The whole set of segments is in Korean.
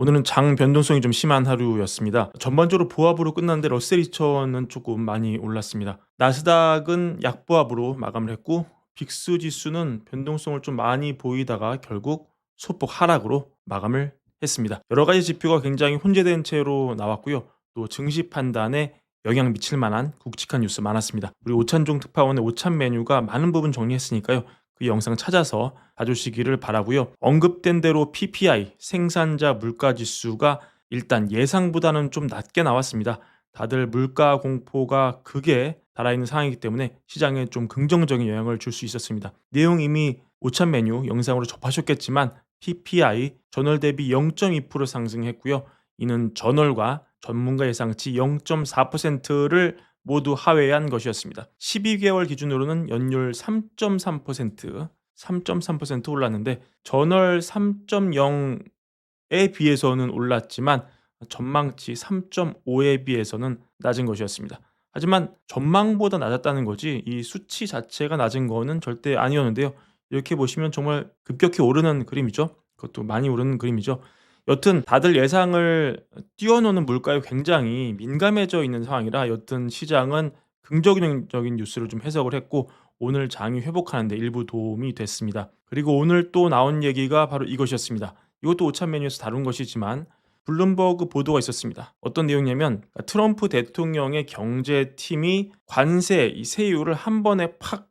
오늘은 장 변동성이 좀 심한 하루였습니다. 전반적으로 보합으로 끝났는데 러셀 2000은 조금 많이 올랐습니다. 나스닥은 약보합으로 마감을 했고 빅스 지수는 변동성을 좀 많이 보이다가 결국 소폭 하락으로 마감을 했습니다. 여러 가지 지표가 굉장히 혼재된 채로 나왔고요. 또 증시 판단에 영향 미칠 만한 굵직한 뉴스 많았습니다. 우리 오찬종 특파원의 오찬 메뉴가 많은 부분 정리했으니까요. 그 영상 찾아서 봐주시기를 바라고요. 언급된 대로 PPI 생산자 물가 지수가 일단 예상보다는 좀 낮게 나왔습니다. 다들 물가 공포가 극에 달아있는 상황이기 때문에 시장에 좀 긍정적인 영향을 줄 수 있었습니다. 내용 이미 오찬 메뉴 영상으로 접하셨겠지만 PPI 전월 대비 0.2% 상승했고요. 이는 전월과 전문가 예상치 0.4%를 모두 하회한 것이었습니다. 12개월 기준으로는 연율 3.3% 올랐는데 전월 3.0에 비해서는 올랐지만 전망치 3.5에 비해서는 낮은 것이었습니다. 하지만 전망보다 낮았다는 거지 이 수치 자체가 낮은 거는 절대 아니었는데요. 이렇게 보시면 정말 급격히 오르는 그림이죠. 그것도 많이 오르는 그림이죠. 여튼 다들 예상을 뛰어노는 물가에 굉장히 민감해져 있는 상황이라 여튼 시장은 긍정적인 뉴스를 좀 해석을 했고 오늘 장이 회복하는 데 일부 도움이 됐습니다. 그리고 오늘 또 나온 얘기가 바로 이것이었습니다. 이것도 오찬 메뉴에서 다룬 것이지만 블룸버그 보도가 있었습니다. 어떤 내용이냐면 트럼프 대통령의 경제팀이 관세 이 세율을 한 번에 팍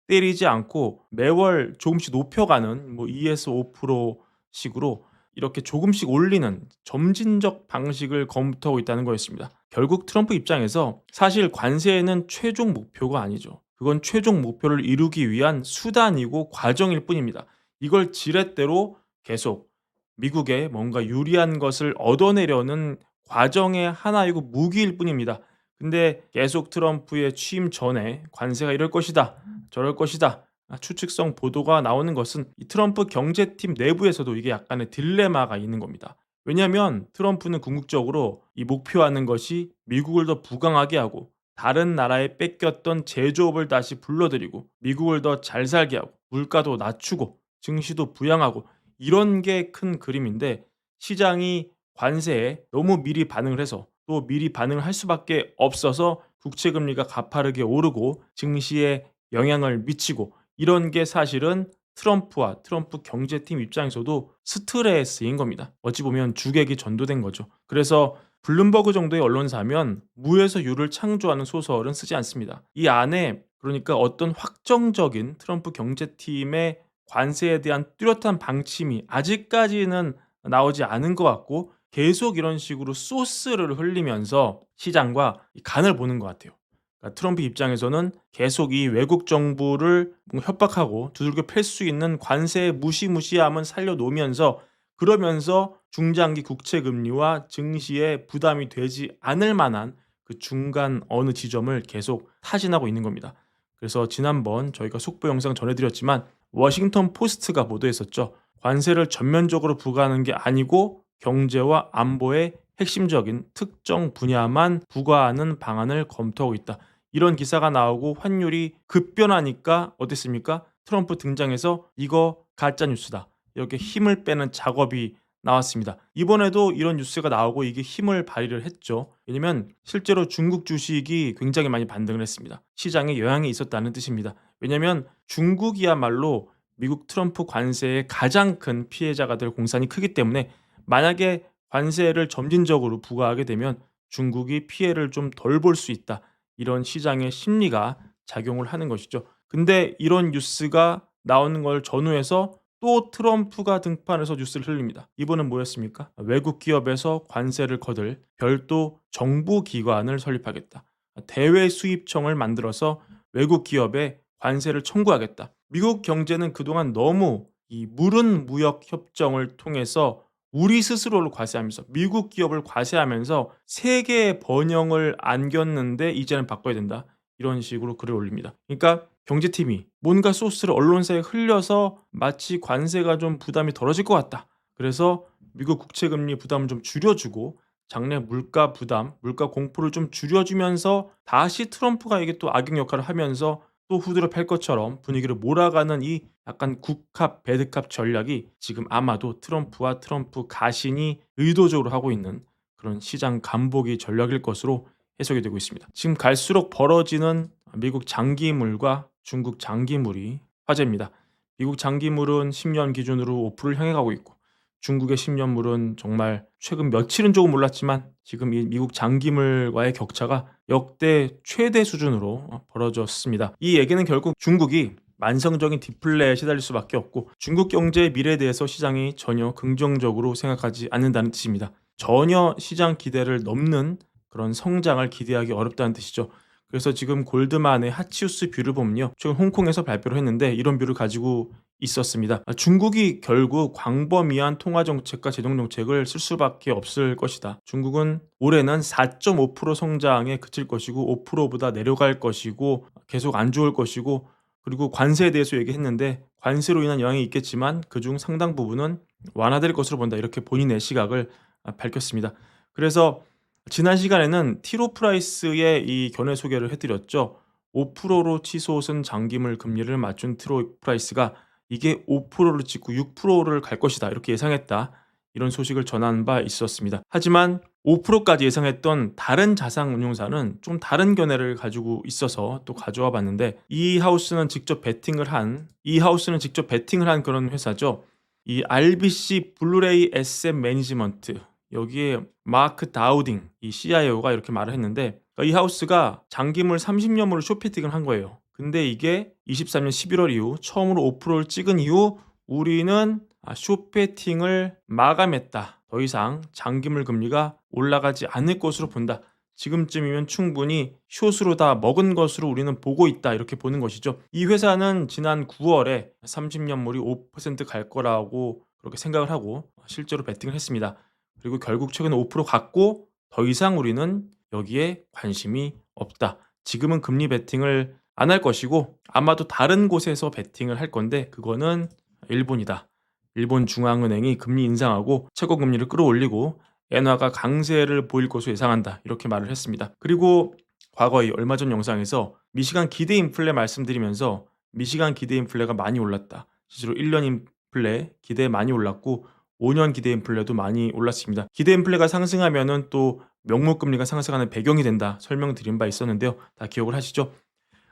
때리지 않고 매월 조금씩 높여가는 뭐 2에서 5% 식으로 이렇게 조금씩 올리는 점진적 방식을 검토하고 있다는 거였습니다. 결국 트럼프 입장에서 사실 관세는 최종 목표가 아니죠. 그건 최종 목표를 이루기 위한 수단이고 과정일 뿐입니다. 이걸 지렛대로 계속 미국에 뭔가 유리한 것을 얻어내려는 과정의 하나이고 무기일 뿐입니다. 근데 계속 트럼프의 취임 전에 관세가 이럴 것이다. 저럴 것이다. 추측성 보도가 나오는 것은 이 트럼프 경제팀 내부에서도 이게 약간의 딜레마가 있는 겁니다. 왜냐하면 트럼프는 궁극적으로 이 목표하는 것이 미국을 더 부강하게 하고 다른 나라에 뺏겼던 제조업을 다시 불러들이고 미국을 더 잘 살게 하고 물가도 낮추고 증시도 부양하고 이런 게 큰 그림인데 시장이 관세에 너무 미리 반응을 해서 또 미리 반응을 할 수밖에 없어서 국채 금리가 가파르게 오르고 증시에 영향을 미치고 이런 게 사실은 트럼프와 트럼프 경제팀 입장에서도 스트레스인 겁니다. 어찌 보면 주객이 전도된 거죠. 그래서 블룸버그 정도의 언론사면 무에서 유를 창조하는 소설은 쓰지 않습니다. 이 안에 그러니까 어떤 확정적인 트럼프 경제팀의 관세에 대한 뚜렷한 방침이 아직까지는 나오지 않은 것 같고 계속 이런 식으로 소스를 흘리면서 시장과 간을 보는 것 같아요. 그러니까 트럼프 입장에서는 계속 이 외국 정부를 뭔가 협박하고 두들겨 팰 수 있는 관세의 무시무시함은 살려놓으면서 그러면서 중장기 국채 금리와 증시에 부담이 되지 않을 만한 그 중간 어느 지점을 계속 타진하고 있는 겁니다. 그래서 지난번 저희가 속보 영상 전해드렸지만 워싱턴 포스트가 보도했었죠. 관세를 전면적으로 부과하는 게 아니고 경제와 안보의 핵심적인 특정 분야만 부과하는 방안을 검토하고 있다. 이런 기사가 나오고 환율이 급변하니까 어땠습니까? 트럼프 등장해서 이거 가짜 뉴스다. 이렇게 힘을 빼는 작업이 나왔습니다. 이번에도 이런 뉴스가 나오고 이게 힘을 발휘를 했죠. 왜냐면 실제로 중국 주식이 굉장히 많이 반등을 했습니다. 시장에 영향이 있었다는 뜻입니다. 왜냐면 중국이야말로 미국 트럼프 관세의 가장 큰 피해자가 될 공산이 크기 때문에 만약에 관세를 점진적으로 부과하게 되면 중국이 피해를 좀 덜 볼 수 있다. 이런 시장의 심리가 작용을 하는 것이죠. 근데 이런 뉴스가 나오는 걸 전후해서 또 트럼프가 등판해서 뉴스를 흘립니다. 이번은 뭐였습니까? 외국 기업에서 관세를 거둘 별도 정부 기관을 설립하겠다. 대외 수입청을 만들어서 외국 기업에 관세를 청구하겠다. 미국 경제는 그동안 너무 이 무른 무역 협정을 통해서 우리 스스로를 과세하면서 미국 기업을 과세하면서 세계의 번영을 안겼는데 이제는 바꿔야 된다. 이런 식으로 글을 올립니다. 그러니까 경제팀이 뭔가 소스를 언론사에 흘려서 마치 관세가 좀 부담이 덜어질 것 같다. 그래서 미국 국채 금리 부담을 좀 줄여주고 장래 물가 부담, 물가 공포를 좀 줄여주면서 다시 트럼프가 이게 또 악역 역할을 하면서 또 후드를 팰 것처럼 분위기를 몰아가는 이 약간 국합, 배드캅 전략이 지금 아마도 트럼프와 트럼프 가신이 의도적으로 하고 있는 그런 시장 간보기 전략일 것으로 해석이 되고 있습니다. 지금 갈수록 벌어지는 미국 장기물과 중국 장기물이 화제입니다. 미국 장기물은 10년 기준으로 5%를 향해 가고 있고 중국의 10년물은 정말 최근 며칠은 조금 올랐지만 지금 이 미국 장기물과의 격차가 역대 최대 수준으로 벌어졌습니다. 이 얘기는 결국 중국이 만성적인 디플레에 시달릴 수밖에 없고 중국 경제의 미래에 대해서 시장이 전혀 긍정적으로 생각하지 않는다는 뜻입니다. 전혀 시장 기대를 넘는 그런 성장을 기대하기 어렵다는 뜻이죠. 그래서 지금 골드만의 하치우스 뷰를 보면요. 최근 홍콩에서 발표를 했는데 이런 뷰를 가지고 있었습니다. 중국이 결국 광범위한 통화 정책과 재정 정책을 쓸 수밖에 없을 것이다. 중국은 올해는 4.5% 성장에 그칠 것이고 5%보다 내려갈 것이고 계속 안 좋을 것이고 그리고 관세에 대해서 얘기했는데 관세로 인한 영향이 있겠지만 그중 상당 부분은 완화될 것으로 본다. 이렇게 본인의 시각을 밝혔습니다. 그래서 지난 시간에는 티로 프라이스의 이 견해 소개를 해드렸죠. 5%로 치솟은 장기물 금리를 맞춘 티로 프라이스가 이게 5%를 찍고 6%를 갈 것이다. 이렇게 예상했다. 이런 소식을 전한 바 있었습니다. 하지만 5%까지 예상했던 다른 자산운용사는 좀 다른 견해를 가지고 있어서 또 가져와 봤는데 이 하우스는 직접 베팅을 한 그런 회사죠. 이 RBC 블루레이 에셋 매니지먼트 여기에 마크 다우딩 이 CIO가 이렇게 말을 했는데 이 하우스가 장기물 30년물을 쇼패팅을 한 거예요. 근데 이게 23년 11월 이후 처음으로 5%를 찍은 이후 우리는 쇼패팅을 마감했다. 더 이상 장기물 금리가 올라가지 않을 것으로 본다. 지금쯤이면 충분히 숏으로 다 먹은 것으로 우리는 보고 있다. 이렇게 보는 것이죠. 이 회사는 지난 9월에 30년물이 5%갈 거라고 그렇게 생각을 하고 실제로 베팅을 했습니다. 그리고 결국 최근 5% 갔고 더 이상 우리는 여기에 관심이 없다. 지금은 금리 베팅을 안 할 것이고 아마도 다른 곳에서 베팅을 할 건데 그거는 일본이다. 일본 중앙은행이 금리 인상하고 채권 금리를 끌어올리고 엔화가 강세를 보일 것으로 예상한다. 이렇게 말을 했습니다. 그리고 과거에 얼마 전 영상에서 미시간 기대 인플레 말씀드리면서 미시간 기대 인플레가 많이 올랐다. 실제로 1년 인플레 기대 많이 올랐고 5년 기대 인플레도 많이 올랐습니다. 기대 인플레가 상승하면은 또 명목 금리가 상승하는 배경이 된다. 설명드린 바 있었는데요. 다 기억을 하시죠?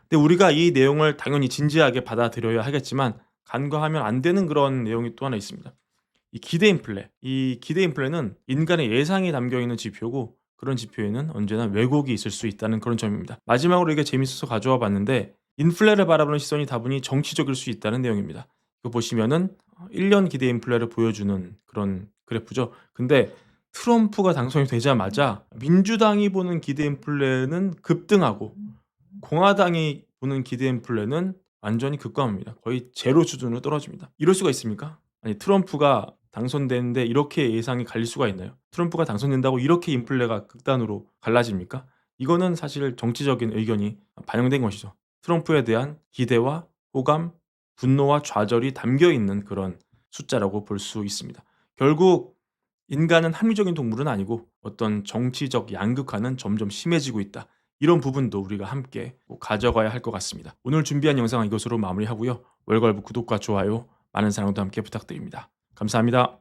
근데 우리가 이 내용을 당연히 진지하게 받아들여야 하겠지만 간과하면 안 되는 그런 내용이 또 하나 있습니다. 이 기대 인플레는 인간의 예상이 담겨 있는 지표고 그런 지표에는 언제나 왜곡이 있을 수 있다는 그런 점입니다. 마지막으로 이게 재밌어서 가져와 봤는데 인플레를 바라보는 시선이 다분히 정치적일 수 있다는 내용입니다. 이거 보시면은 1년 기대 인플레를 보여주는 그런 그래프죠. 근데 트럼프가 당선이 되자마자 민주당이 보는 기대 인플레는 급등하고 공화당이 보는 기대 인플레는 완전히 급감합니다. 거의 제로 수준으로 떨어집니다. 이럴 수가 있습니까? 아니 트럼프가 당선되는데 이렇게 예상이 갈릴 수가 있나요? 트럼프가 당선된다고 이렇게 인플레가 극단으로 갈라집니까? 이거는 사실 정치적인 의견이 반영된 것이죠. 트럼프에 대한 기대와 호감, 분노와 좌절이 담겨 있는 그런 숫자라고 볼 수 있습니다. 결국 인간은 합리적인 동물은 아니고 어떤 정치적 양극화는 점점 심해지고 있다. 이런 부분도 우리가 함께 꼭 가져가야 할 것 같습니다. 오늘 준비한 영상은 이것으로 마무리하고요. 월걸부 구독과 좋아요, 많은 사랑도 함께 부탁드립니다. 감사합니다.